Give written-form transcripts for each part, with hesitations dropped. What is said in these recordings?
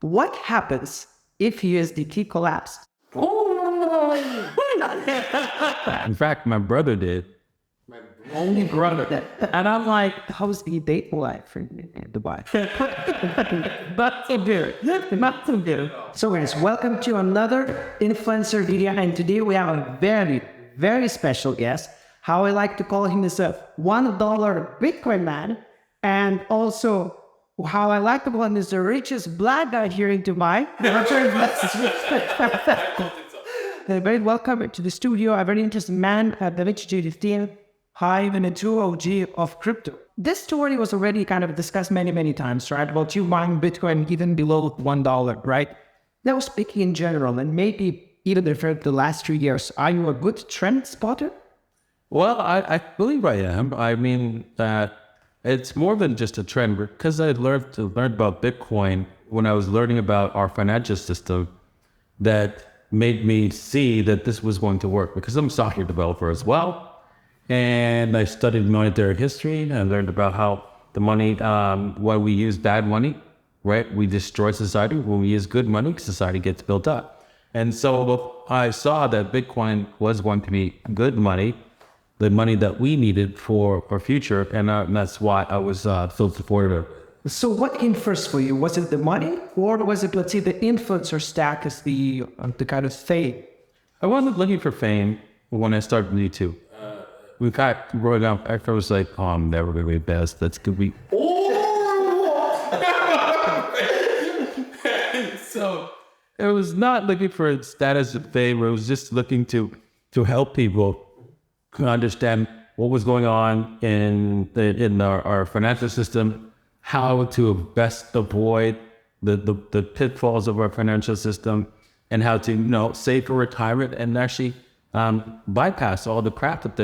What happens if USDT collapsed? In fact, my brother did. Only brother. And I'm like, how's the date life in Dubai? Not so good. Not so good. So guys, welcome to another influencer video. And today we have a very, very special guest. How I like to call him is a $1 Bitcoin man. And also how I like to call him is the richest black guy here in Dubai. Very welcome to the studio. A very interesting man, Davinci team. Hi, I'm a true OG of crypto. This story was already kind of discussed many, many times, right? About you buying Bitcoin even below $1, right? Now speaking in general, and maybe even referred to the last 3 years, are you a good trend spotter? Well, I believe I am. I mean, it's more than just a trend because I learned about Bitcoin when I was learning about our financial system that made me see that this was going to work because I'm a software developer as well. And I studied monetary history and I learned about how the money, when we use bad money, right, we destroy society. When we use good money, society gets built up. And so I saw that Bitcoin was going to be good money, the money that we needed for our future. And that's why I was so supportive. So what came first for you? Was it the money or was it, let's say, the influencer stack as the kind of fame? I wasn't looking for fame when I started YouTube. In fact, growing up, I was like, oh, I'm never going to be best. That's going to be... So it was not looking for status and fame. It was just looking to help people understand what was going on in our financial system, how to best avoid the pitfalls of our financial system, and how to save for retirement and actually bypass all the crap that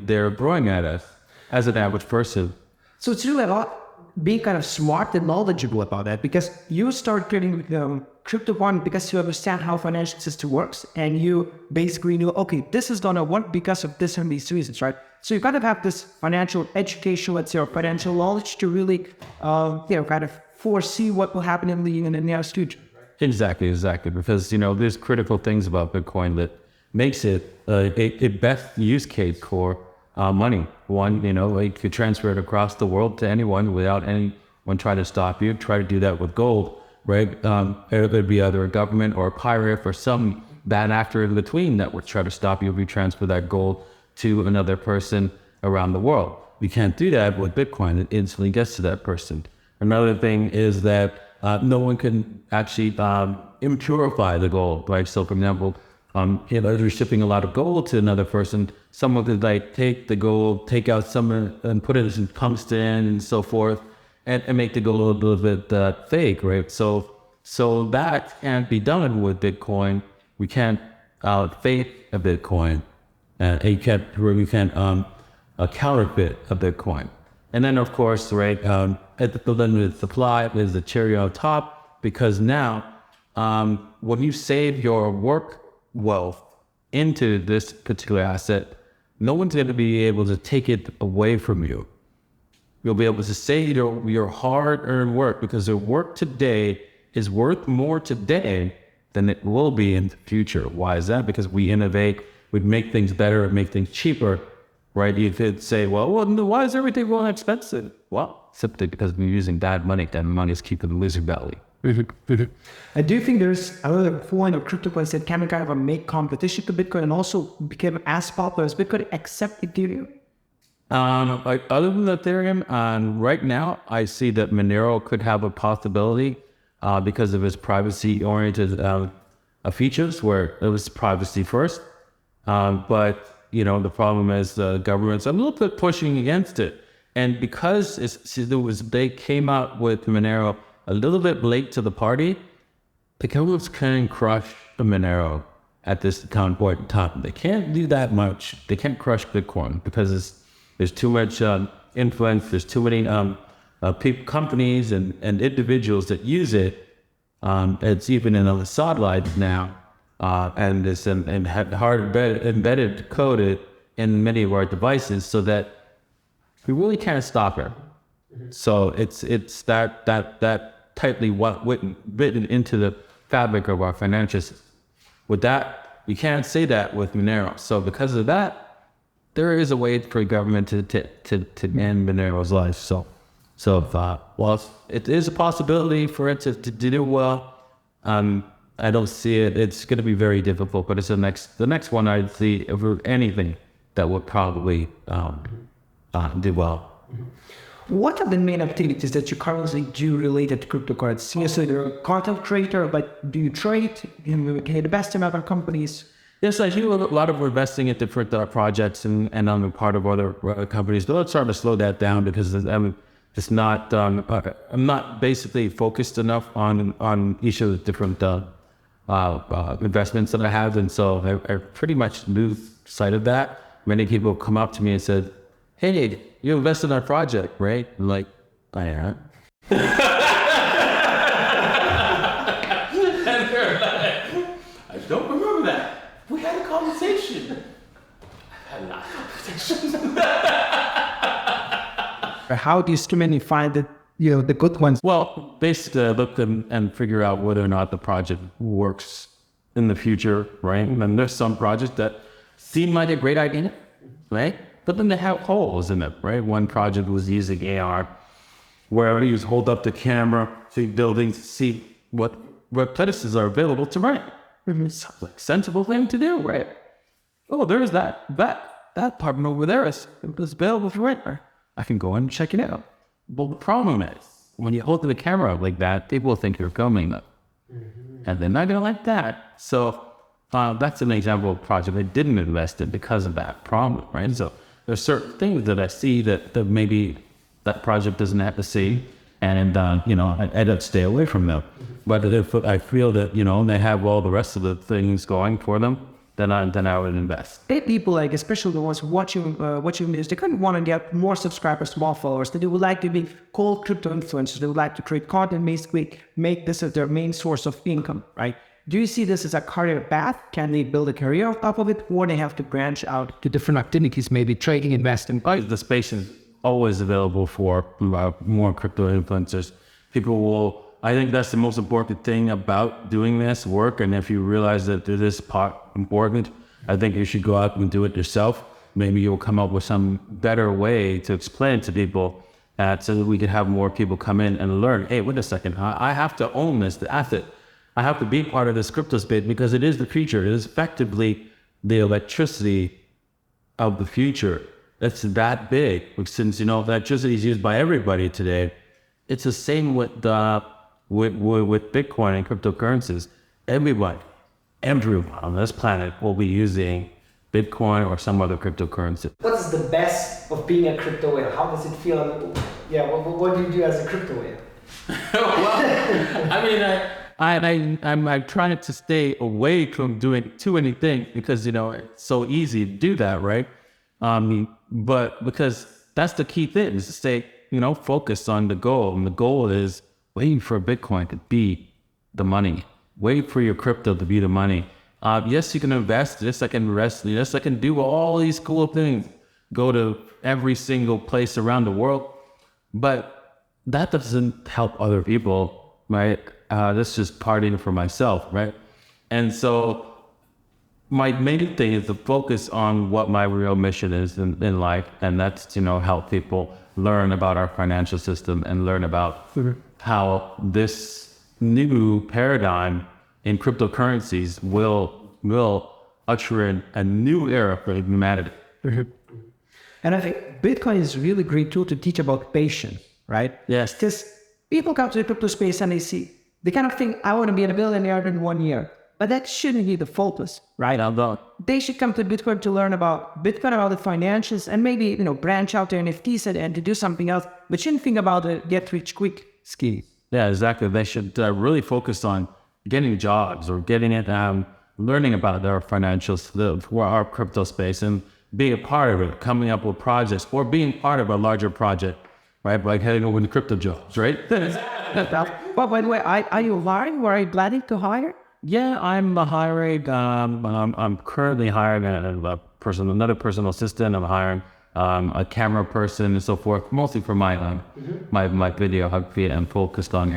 they're throwing at us as an average person. So it's really about being kind of smart and knowledgeable about that, because you start getting crypto one because you understand how financial system works, and you basically know, okay, this is gonna work because of this and these reasons, right? So you kind of have this financial education, let's say, or financial knowledge to really, kind of foresee what will happen in the near future. Exactly. Because there's critical things about Bitcoin that makes it a best use case for money. One, you could transfer it across the world to anyone without anyone trying to stop you. Try to do that with gold, right? It would be either a government or a pirate or some bad actor in between that would try to stop you if you transfer that gold to another person around the world. We can't do that with Bitcoin. It instantly gets to that person. Another thing is that no one can actually impurify the gold, right? So, for example, if you're shipping a lot of gold to another person, someone could take the gold, take out some and put it in tungsten and so forth, and make the gold a little bit fake, right? So that can't be done with Bitcoin. We can't fake a Bitcoin, and you can't counterfeit a Bitcoin. And then, of course, right, at the limited supply is the cherry on top, because now when you save your work wealth into this particular asset, no one's going to be able to take it away from you. You'll be able to save your hard-earned work, because your work today is worth more today than it will be in the future. Why is that? Because we innovate, we make things better, make things cheaper, right? You could say, well, why is everything more expensive? Well, simply because we're using bad money, and money is keeping the lizard belly. I do think there's another point of cryptocurrency that can kind of make competition to Bitcoin and also became as popular as Bitcoin, except Ethereum. Other than Ethereum, right now I see that Monero could have a possibility because of its privacy-oriented features, where it was privacy first. But the problem is the government's a little bit pushing against it, and because they came out with Monero a little bit late to the party, the governments can crush the Monero at this point in time. They can't do that much. They can't crush Bitcoin because there's too much influence. There's too many companies and individuals that use it. It's even in a satellite now, and it's hard embedded coded in many of our devices, so that we really can't stop it. So it's that tightly written into the fabric of our financial system. With that, you can't say that with Monero. So because of that, there is a way for government to end Monero's life. So while it is a possibility for it to do well, I don't see it. It's going to be very difficult, but it's the next one I'd see over anything that would probably do well. What are the main activities that you currently do related to cryptocurrency? So you're a content creator, but do you trade? Can you invest in other companies? Yes, I do a lot of investing in different projects, and I'm a part of other companies. But I'm starting to slow that down because I'm not basically focused enough on each of the different investments that I have, and so I pretty much lose sight of that. Many people come up to me and said, "Hey, you invested in our project, right?" I'm like, "I am." I don't remember that. We had a conversation. I had a lot of conversations. How do you streaming find the good ones? Well, basically, I look and figure out whether or not the project works in the future, right? And there's some projects that seem like a great idea, right? But then they have holes in it, right? One project was using AR, where you hold up the camera to buildings to see what places are available to rent. Sounds like a sensible thing to do, right? Oh, there's that apartment over there is available for rent. I can go and check it out. Well, the problem is, when you hold the camera up like that, people think you're filming them. And they're not gonna like that. So that's an example of a project I didn't invest in because of that problem, right? So there's certain things that I see that maybe that project doesn't have to see, and I don't stay away from them. But if I feel that they have all the rest of the things going for them, then I would invest. People, like especially the ones watching this, they kind of want to get more subscribers, more followers. They would like to be called crypto influencers. They would like to create content, basically make this as their main source of income, right? Do you see this as a career path? Can they build a career on top of it, or they have to branch out to different activities, maybe trading, investing? The space is always available for more crypto influencers. I think that's the most important thing about doing this work. And if you realize that it is important, I think you should go out and do it yourself. Maybe you'll come up with some better way to explain to people so that we can have more people come in and learn. Hey, wait a second, I have to own this asset. I have to be part of this crypto space because it is the future. It is effectively the electricity of the future. It's that big. Since electricity is used by everybody today, it's the same with Bitcoin and cryptocurrencies. Everyone on this planet will be using Bitcoin or some other cryptocurrency. What's the best of being a crypto whale? How does it feel? Yeah, what do you do as a crypto whale? Well, I mean, I'm trying to stay away from doing too many things because it's so easy to do that, right? But because that's the key thing is to stay focused on the goal, and the goal is waiting for Bitcoin to be the money. Wait for your crypto to be the money. Yes, you can invest. Yes, I can invest. Yes, I can do all these cool things. Go to every single place around the world. But that doesn't help other people, right? That's just partying for myself, right? And so my main thing is to focus on what my real mission is in life. And that's, help people learn about our financial system and learn about how this new paradigm in cryptocurrencies will usher in a new era for humanity. And I think Bitcoin is a really great tool to teach about patience, right? Yes. Because people come to the crypto space and they kind of think, I want to be a billionaire in 1 year. But that shouldn't be the focus, right? They should come to Bitcoin to learn about Bitcoin, about the financials, and maybe, branch out their NFTs and to do something else, but shouldn't think about the get rich quick scheme. Yeah, exactly. They should really focus on getting jobs or getting it, learning about their financials for our crypto space and being a part of it, coming up with projects or being part of a larger project, right? Like heading over to crypto jobs, right? Well, by the way, are you hiring? Or are you planning to hire? Yeah, I'm hiring. I'm currently hiring another personal assistant. I'm hiring a camera person and so forth, mostly for my videography and focused on,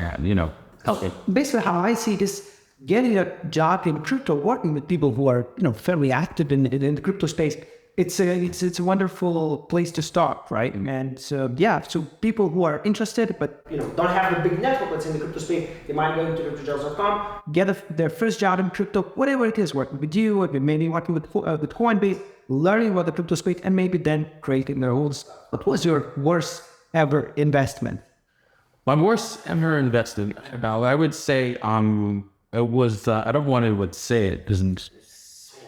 Okay. Basically, how I see this, getting a job in crypto, working with people who are fairly active in the crypto space, it's a wonderful place to start, right? And so people who are interested but don't have a big network that's in the crypto space, they might go into cryptojobs.com, get their first job in crypto, whatever it is, working with you, or maybe working with Coinbase, learning about the crypto space, and maybe then creating their own stuff. What was your worst ever investment? My worst ever investment, I would say, it was, I don't want to say it, isn't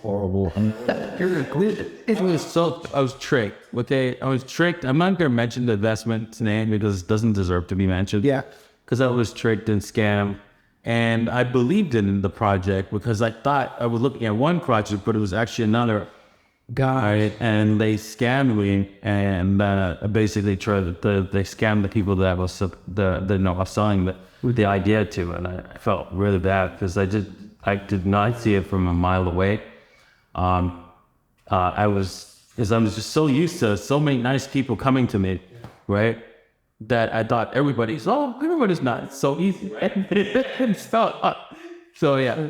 horrible. It was so, I was tricked. Okay, I was tricked. I'm not going to mention the investment name because it doesn't deserve to be mentioned. Yeah. Because I was tricked and scammed. And I believed in the project because I thought I was looking at one project, but it was actually another guy, and they scammed me, and basically they scammed the people that I was I was selling the idea to, and I felt really bad because I did not see it from a mile away. I was just so used to so many nice people coming to me, right? That I thought everybody's not so easy, right? So yeah.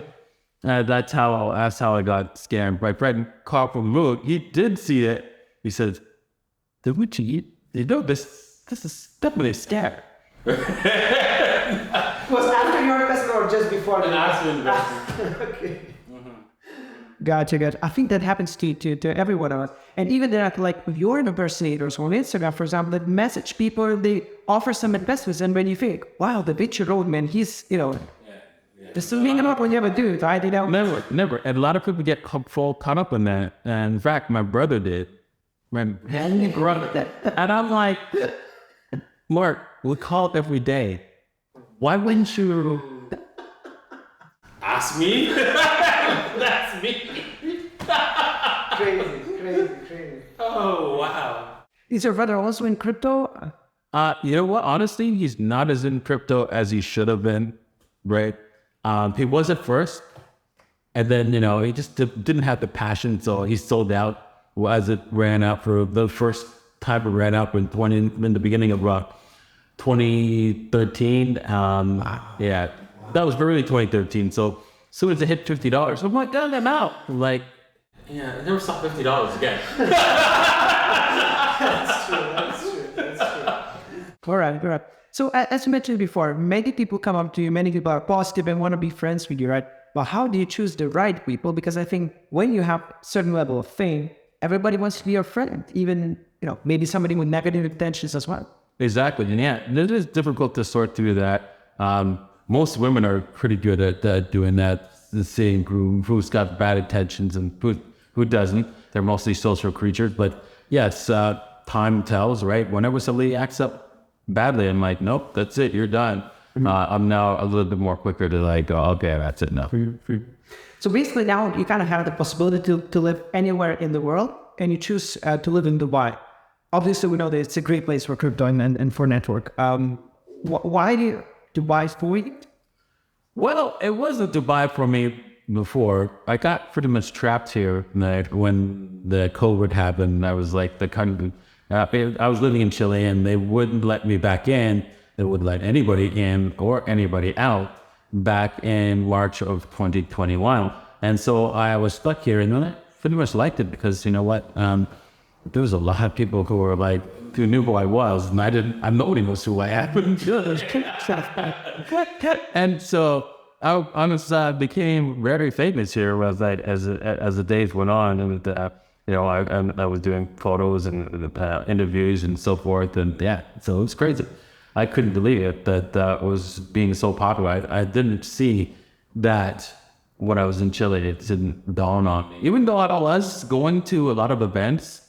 That's how I got scammed. My friend Carl from Moog, he did see it. He said, Davinci, this is definitely a scam. Was after your investment or just before? After investment. Okay. Gotcha. I think that happens to everyone of us. And even that, like with your impersonators on Instagram, for example, that message people, they offer some investments, and when you think, wow, the Davinci road man, he's, this is hanging up when you have a dude, right? Never. And a lot of people get caught up in that. And in fact, my brother did. And I'm like, Mark, we call it every day. Why wouldn't you ask me? That's me. Crazy. Oh, wow. Is your brother also in crypto? You know what? Honestly, he's not as in crypto as he should have been, right? He was at first, and then, he just didn't have the passion, so he sold out as it ran out. For the first time it ran out in the beginning of 2013. Yeah, that was early 2013. So as soon as it hit $50, I'm like, damn, I'm out. Like, yeah, I never saw $50 again. That's true. All right. So as you mentioned before, many people come up to you, many people are positive and want to be friends with you, right? But how do you choose the right people? Because I think when you have a certain level of fame, everybody wants to be your friend, even, maybe somebody with negative intentions as well. Exactly. And yeah, it is difficult to sort through that. Most women are pretty good at doing that, seeing who's got bad intentions and who doesn't. They're mostly social creatures. But yes, time tells, right? Whenever somebody acts up badly, I'm like, nope, that's it, you're done. I'm now a little bit more quicker to like, oh, okay, that's it now. So basically now you kind of have the possibility to live anywhere in the world, and you choose to live in Dubai. Obviously, we know that it's a great place for crypto and for network. Why do Dubai for you? Well, it wasn't Dubai for me before. I got pretty much trapped here when the COVID happened. I was like I was living in Chile, and they wouldn't let me back in. They wouldn't let anybody in or anybody out back in March of 2021. And so I was stuck here, and I pretty much liked it because, you know what, there was a lot of people who were like, who knew who I was, and nobody knows who I am. And so I honestly became very famous here as the days went on, and I was doing photos and interviews and so forth, and yeah, so it was crazy. I couldn't believe it that I was being so popular. I didn't see that when I was in Chile. It didn't dawn on me. Even though I was going to a lot of events,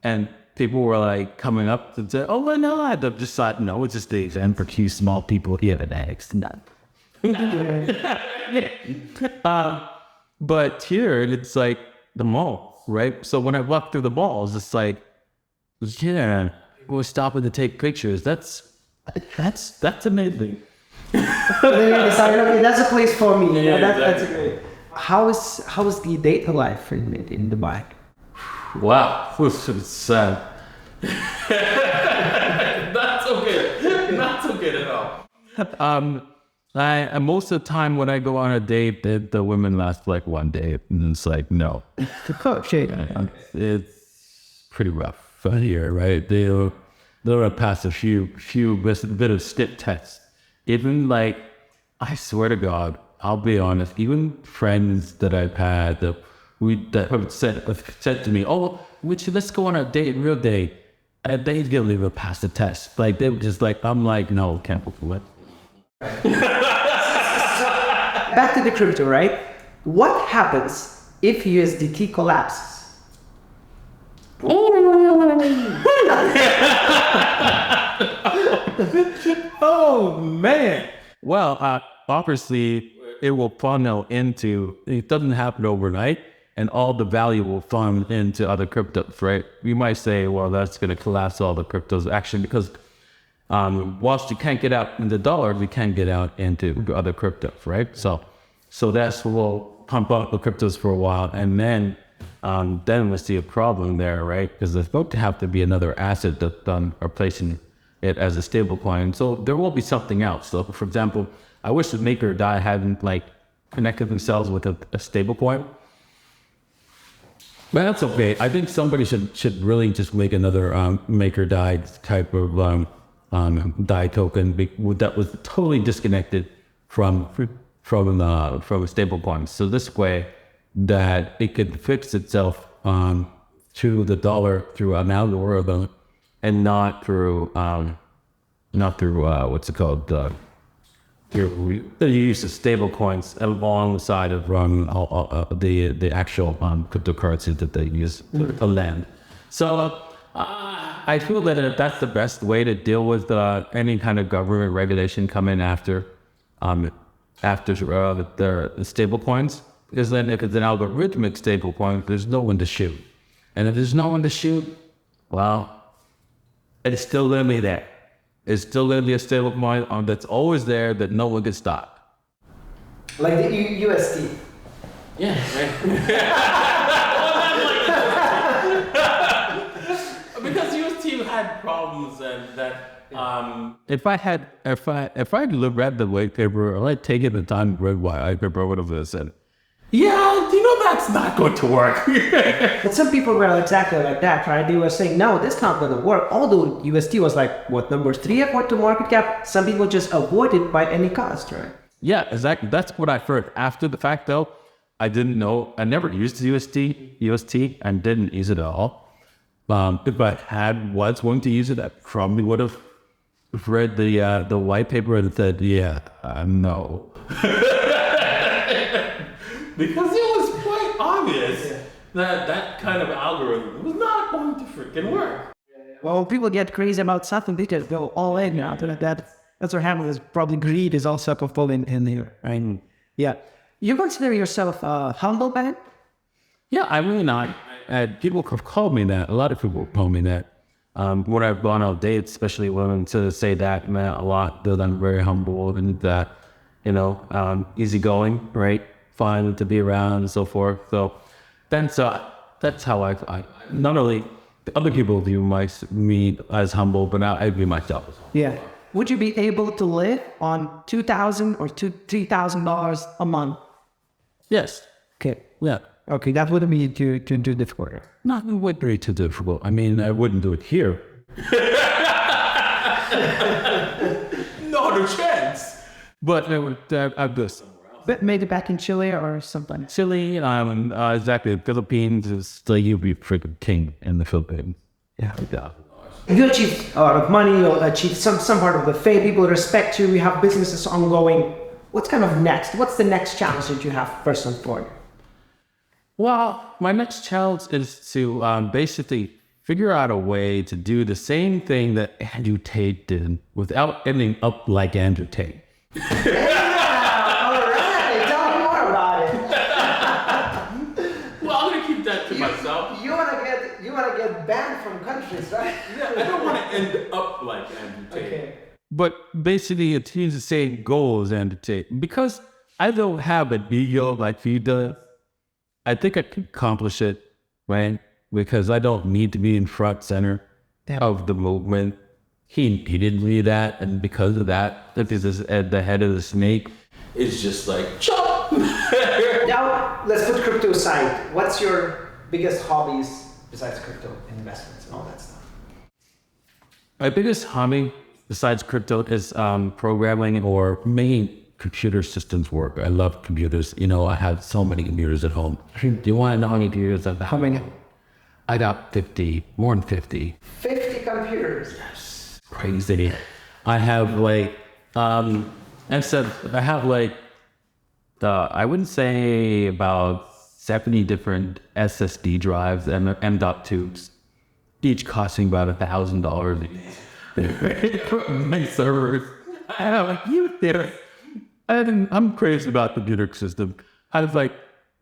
and people were like coming up and say, "Oh, well, no," I just thought, no, it's just the event for few small people here at X. None. But here it's like the mall, right? So when I walk through the malls, it's like, yeah, we're stopping to take pictures. That's amazing. They decided, okay, that's a place for me. Yeah, that's great. How is the data life in Dubai? Wow, it's Not so good. Not so good at all. Most of the time when I go on a date, the women last like one day, and it's like no. It's pretty rough here, right? They'll pass a few bit of stiff tests. Even like, I swear to God, I'll be honest. Even friends that I've had that have said to me, "Oh, let's go on a date, real date," and they didn't even pass the test. Like they were just like, I'm like, no, can't do it. Back to the crypto, right? What happens if USDT collapses? Oh man! Well, obviously it will funnel into. It doesn't happen overnight, and all the value will funnel into other cryptos, right? You might say, well, that's going to collapse all the cryptos. Actually, because whilst you can't get out in the dollar, we can get out into other cryptos, right? So that's what will pump up the cryptos for a while, and then we see a problem there, right? Because there's going to have to be another asset that's done replacing it as a stable coin. So there will be something else. So for example, I wish the Maker DAI hadn't like connected themselves with a stable coin. But that's okay. I think somebody should really just make another Maker DAI type of DAI token that was totally disconnected from a stable coin. So this way that it could fix itself to the dollar through an algorithm and not through what's it called? The use of stable coins alongside of the actual cryptocurrency that they use to lend. So I feel that that's the best way to deal with any kind of government regulation coming after the stable coins. Because then if it's an algorithmic stable coin, there's no one to shoot. And if there's no one to shoot, well, it's still going to be there. It's still going to be a stable coin that's always there that no one can stop. Like the UST. Yeah, right. Because UST had problems and that if I had read the white paper or I'd taken the time to read white paper, I would have said, yeah, that's not going to work. But some people were exactly like that, right? They were saying, no, this not going to work. Although UST was like, what, number 3 according to market cap? Some people just avoid it by any cost, right? Yeah, exactly. That's what I've heard. After the fact, though, I didn't know. I never used UST and didn't use it at all. If I was going to use it, I probably would have read the white paper and said, no. Because it was quite obvious that kind of algorithm was not going to freaking work. Well, people get crazy about something, they just go all in now. That's what happens. Probably greed is also a component in here, right? Yeah. You consider yourself a humble man? Yeah, I'm really not. People have called me that. A lot of people call me that. When I've gone on dates, especially women, to say that, man, a lot, that I'm very humble and that, easygoing, right? Fun to be around and so forth. So that's how I not only the other people view me as humble, but now I view myself as humble. Yeah. Would you be able to live on $2,000 or $3,000 a month? Yes. Okay. Yeah. Okay, that wouldn't be too difficult. Not it wouldn't be too difficult. I mean, I wouldn't do it here. Not a chance. But I would. I'd do somewhere else. But maybe back in Chile or something. Chile, exactly. The Philippines is like you'd be freaking king in the Philippines. Yeah. You achieve a lot of money, you achieve some part of the fame, people respect you, you have businesses ongoing. What's kind of next? What's the next challenge that you have first and foremost? Well, my next challenge is to basically figure out a way to do the same thing that Andrew Tate did without ending up like Andrew Tate. You want to get banned from countries, right? Yeah, I don't want to end up like Andrew Tate. Okay. But basically, achieve the same goal as Andrew Tate. Because I don't have an ego like he does, I think I can accomplish it, right? Because I don't need to be in front center of the movement. He didn't read that, and because of that, at the head of the snake is just like chop. Now let's put crypto aside. What's your biggest hobbies besides crypto investments and all that stuff? My biggest hobby besides crypto is programming or making computer systems work. I love computers. You know, I have so many computers at home. Do you want to know how many computers I have? How many? I got 50, more than 50. 50 computers. Yes, crazy. I have like, I wouldn't say about 70 different SSD drives and M.2s, each costing about $1,000 my servers. I have like you there. And I'm crazy about the computer system. I have like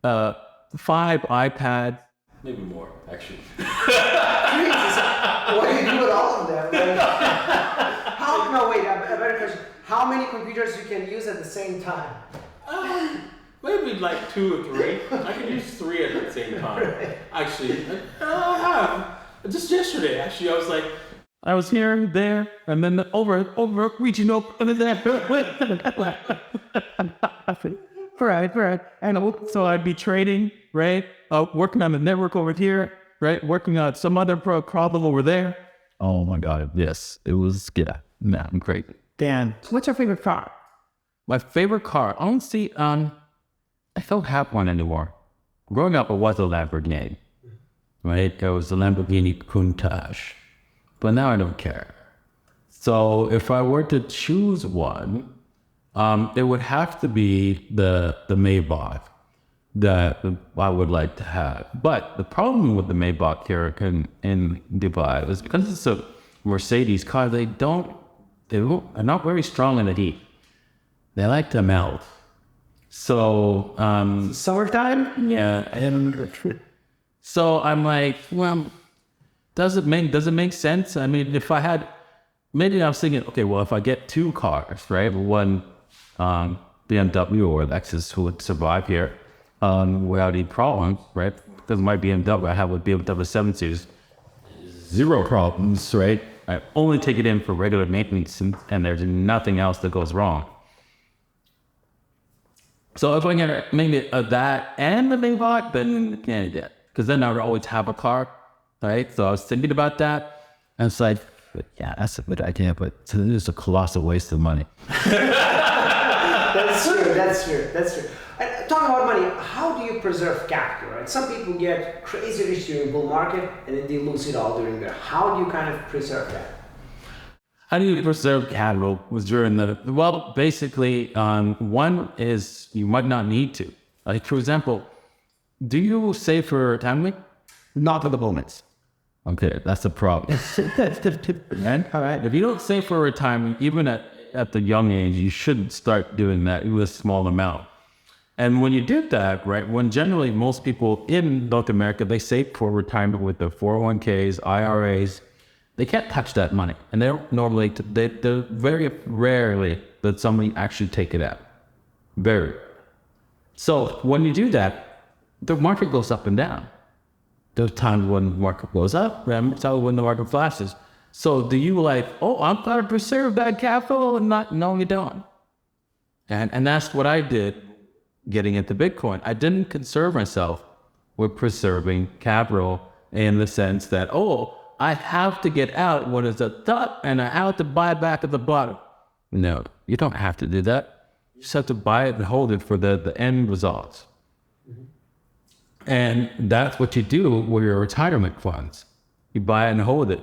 5 iPads, maybe more actually. Jesus, what do you do with all of them? Like, a better question. How many computers you can use at the same time? Maybe like 2 or 3. I can use 3 at the same time. Right. Actually, I have. Just yesterday, actually, I was here, there, and then over, reaching up, and then that. Right. And so I'd be trading, right? Working on the network over here, right? Working on some other problem over there. Oh my God, yes. It was, I'm great. Dan, what's your favorite car? My favorite car, honestly, I don't have one anymore. Growing up, it was a Lamborghini, right? It was a Lamborghini Countach. But now I don't care. So if I were to choose one, it would have to be the Maybach that I would like to have. But the problem with the Maybach here in Dubai is because it's a Mercedes car, they're not very strong in the heat. They like to melt. So Summertime? yeah, and so I'm like, well, does it make sense? I mean, if I had, maybe I was thinking, okay, well, if I get 2 cars, right, one BMW or Lexus who would survive here without any problems, right? Because my BMW, I have a BMW 7 Series, 0 problems, right? I only take it in for regular maintenance, and there's nothing else that goes wrong. So if I get maybe that and the Maybach, then can't do it, because then I would always have a car. Right, so I was thinking about that, and it's like, yeah, that's a good idea, but it's a colossal waste of money. That's true. And talking about money, how do you preserve capital, right? Some people get crazy rich during bull market, and then they lose it all during the. How do you kind of preserve that? How do you preserve capital? Was during well, basically, one is you might not need to. Like, for example, do you save for retirement? Not at the moment. Okay, that's a problem. All right. If you don't save for retirement, even at the young age, you should start doing that with a small amount. And when you do that, right, when generally most people in North America, they save for retirement with their 401ks, IRAs, they can't touch that money. And they're very rarely that somebody actually take it out. Very. So when you do that, the market goes up and down. There's times when the market goes up, and when the market flashes. So do you like, oh, I'm going to preserve that capital? And not, no, you don't. And that's what I did getting into Bitcoin. I didn't concern myself with preserving capital in the sense that, oh, I have to get out when it's at the top and I have to buy back at the bottom. No, you don't have to do that. You just have to buy it and hold it for the end results. And that's what you do with your retirement funds. You buy it and hold it.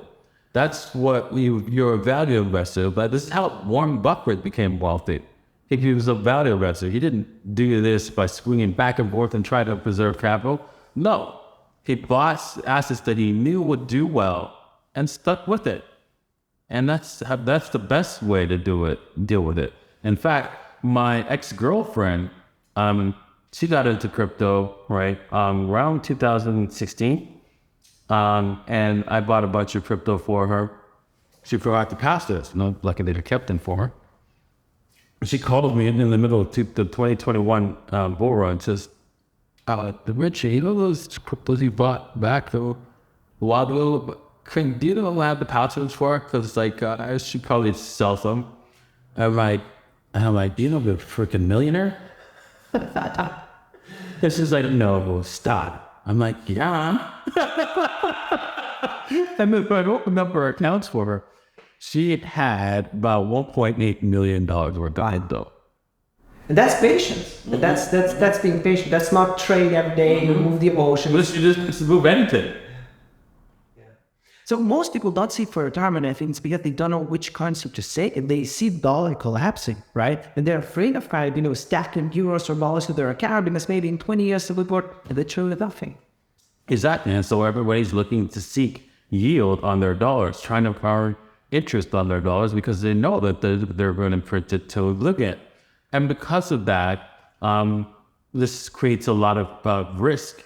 That's what you're a value investor. But this is how Warren Buffett became wealthy. He was a value investor. He didn't do this by swinging back and forth and try to preserve capital. No, he bought assets that he knew would do well and stuck with it. And that's the best way to deal with it. In fact, my ex-girlfriend, she got into crypto, right, around 2016. And I bought a bunch of crypto for her. She forgot to pass this. Luckily they kept them for her. She called me in the middle of the 2021 bull run and says, Richie, you know those cryptos you bought back a while ago? do you know what I have the pouches for? Because like I should probably sell some. I'm like, do you know the freaking millionaire? This is like, no, stop. I'm like, yeah. And if I opened up her accounts for her, she had about $1.8 million worth of it though. And that's patience. And that's being patient. That's not trade every day, remove the emotions. You just move anything. So most people don't seek for retirement, I think it's because they don't know which concept to say, and they see the dollar collapsing, right? And they're afraid of kind of, stacking euros or dollars to their account because maybe in 20 years they'll report and they truly nothing. Exactly. And so everybody's looking to seek yield on their dollars, trying to earn interest on their dollars because they know that they're going to print it to look at. And because of that, this creates a lot of risk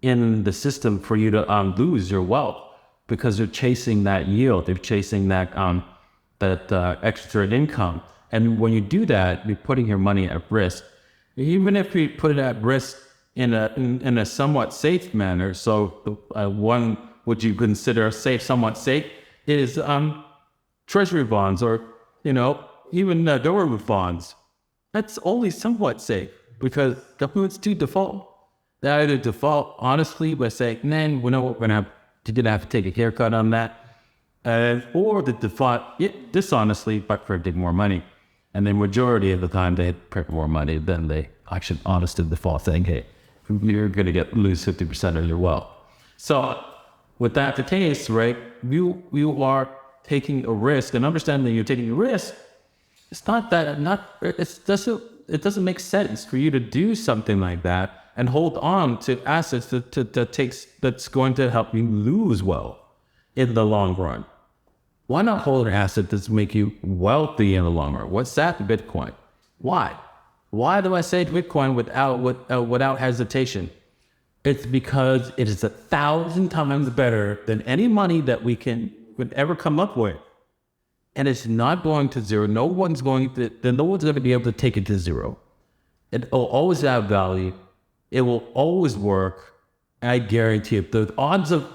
in the system for you to lose your wealth. Because they're chasing that yield, they're chasing that extra income, and when you do that, you're putting your money at risk. Even if you put it at risk in a somewhat safe manner. So one would you consider safe, somewhat safe, is treasury bonds or even government bonds. That's only somewhat safe because governments do default. They either default honestly by saying, "Man, we know what we're gonna have." You didn't have to take a haircut on that. Or the default dishonestly by printing more money. And the majority of the time they print more money than they actually honestly default saying, hey, you're going to lose 50% of your wealth. So with that the case, right, you are taking a risk, and understanding that you're taking a risk, it doesn't make sense for you to do something like that and hold on to assets that's going to help you lose wealth in the long run. Why not hold an asset that's make you wealthy in the long run? What's that? Bitcoin. Why? Why do I say Bitcoin without hesitation? It's because it is 1,000 times better than any money that we would ever come up with. And it's not going to zero. No one's going to be able to take it to zero. It will always have value. It will always work. I guarantee it. The odds of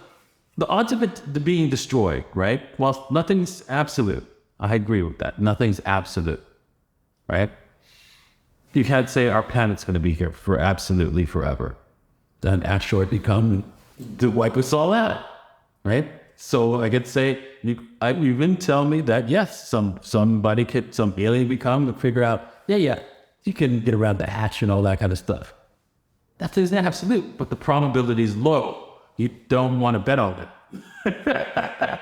it being destroyed, right? Well, nothing's absolute. I agree with that. Nothing's absolute, right? You can't say our planet's going to be here for absolutely forever. Then asteroid come to wipe us all out, right? So I could say, you even tell me that yes, some alien would come and figure out, yeah, you can get around the hatch and all that kind of stuff. That is absolute, but the probability is low. You don't want to bet on it.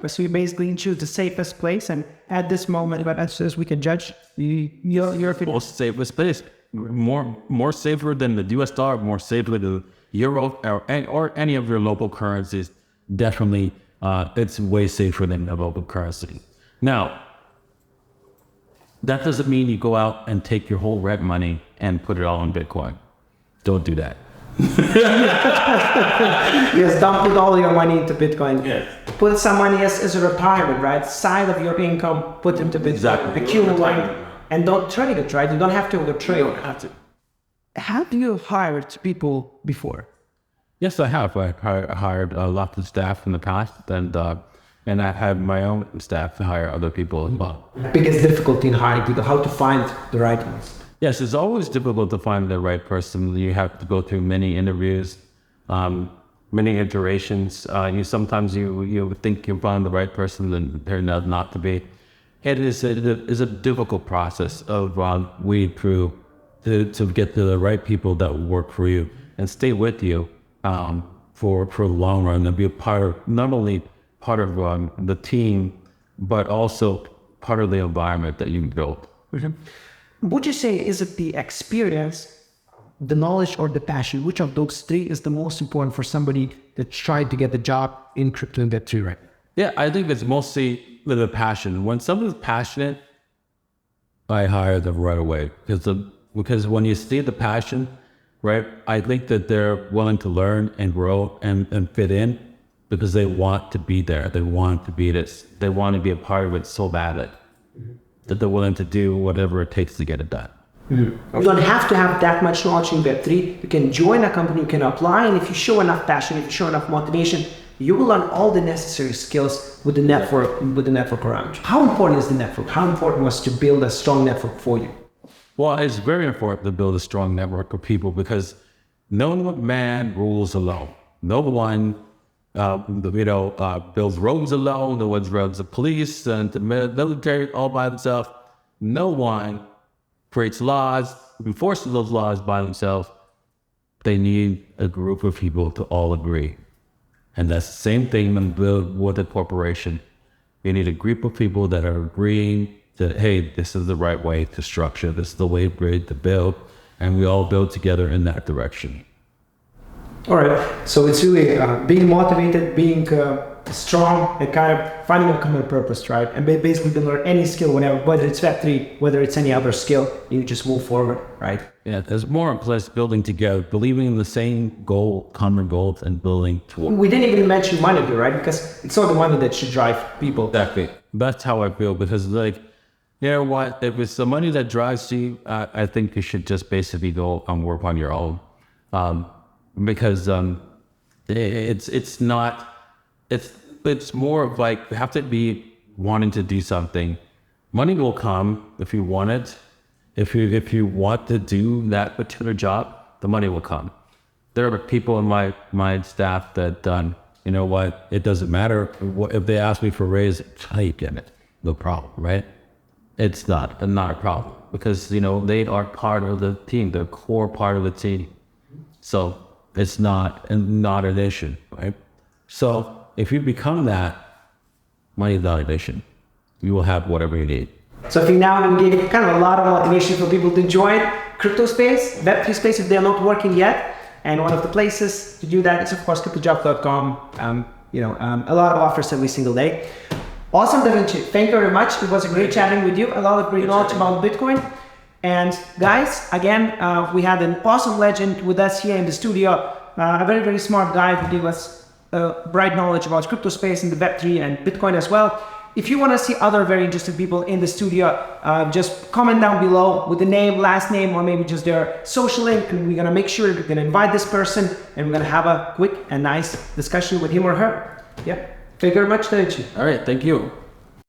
So you basically choose the safest place, and at this moment, but as we can judge, you're most safest place, more safer than the U.S. dollar, more safer than the euro or any of your local currencies. Definitely, it's way safer than the local currency. Now, that doesn't mean you go out and take your whole rent money and put it all in Bitcoin. Don't do that. Yes, don't put all your money into Bitcoin. Yes. Put some money as a retirement, right? Side of your income, put into Bitcoin. Exactly. Accumulate, and don't trade it, right? You don't have to trade. You don't have to. Have you hired people before? Yes, I have. I hired a lot of staff in the past, and I have my own staff to hire other people as well. Biggest difficulty in hiring people, how to find the right ones. Yes, it's always difficult to find the right person. You have to go through many interviews, many iterations. Sometimes you think you find the right person, and turn out not to be. It is a difficult process of weeding through to get to the right people that work for you and stay with you for the long run, and be not only part of the team, but also part of the environment that you built. Mm-hmm. Would you say, is it the experience, the knowledge, or the passion? Which of those three is the most important for somebody that's trying to get the job in crypto and Web3 right now? Yeah, I think it's mostly the passion. When someone's passionate, I hire them right away. Because when you see the passion, right, I think that they're willing to learn and grow and fit in because they want to be there. They want to be this. They want to be a part of it so badly. That they're willing to do whatever it takes to get it done. Mm-hmm. You don't have to have that much knowledge in Web3. You can join a company, you can apply, and if you show enough passion, if you show enough motivation, you will learn all the necessary skills with the network around you. How important is the network? How important was to build a strong network for you? Well, it's very important to build a strong network of people because no man rules alone. No one, builds roads alone. No one runs the police and the military all by themselves. No one creates laws, enforces those laws by themselves. They need a group of people to all agree. And that's the same thing with a corporation. You need a group of people that are agreeing that, hey, this is the right way to structure, this is the way to build, and we all build together in that direction. All right, so it's really being motivated, being strong, and kind of finding a common purpose, right? And basically, you can learn any skill, whether it's Web3, whether it's any other skill, you just move forward, right? Yeah, there's more or less building together, believing in the same goal, common goals, and building toward. We didn't even mention money here, right? Because it's not the money that should drive people. Exactly. That's how I feel, because you know what, if it's the money that drives you, I think you should just basically go and work on your own. Because it's more of like, you have to be wanting to do something. Money will come if you want it. If you want to do that particular job, the money will come. There are people in my staff that you know what, it doesn't matter if they ask me for a raise, I get it, no problem, right? It's not a problem because they are part of the team, the core part of the team. So it's not an issue, right? So if you become that, money is not an issue. You will have whatever you need. So I think now we gave kind of a lot of motivation for people to join crypto space, Web3 space if they're not working yet. And one of the places to do that is, of course, cryptojob.com. A lot of offers every single day. Awesome, Davinci. Thank you very much. It was a great chatting with you. A lot of great knowledge about Bitcoin. And guys, again, we had an awesome legend with us here in the studio. A very, very smart guy who gave us bright knowledge about crypto space and the Web3 and Bitcoin as well. If you want to see other very interesting people in the studio, just comment down below with the name, last name, or maybe just their social link, and we're going to make sure we're going to invite this person and we're going to have a quick and nice discussion with him or her. Yeah. Thank you very much, Davinci. All right. Thank you.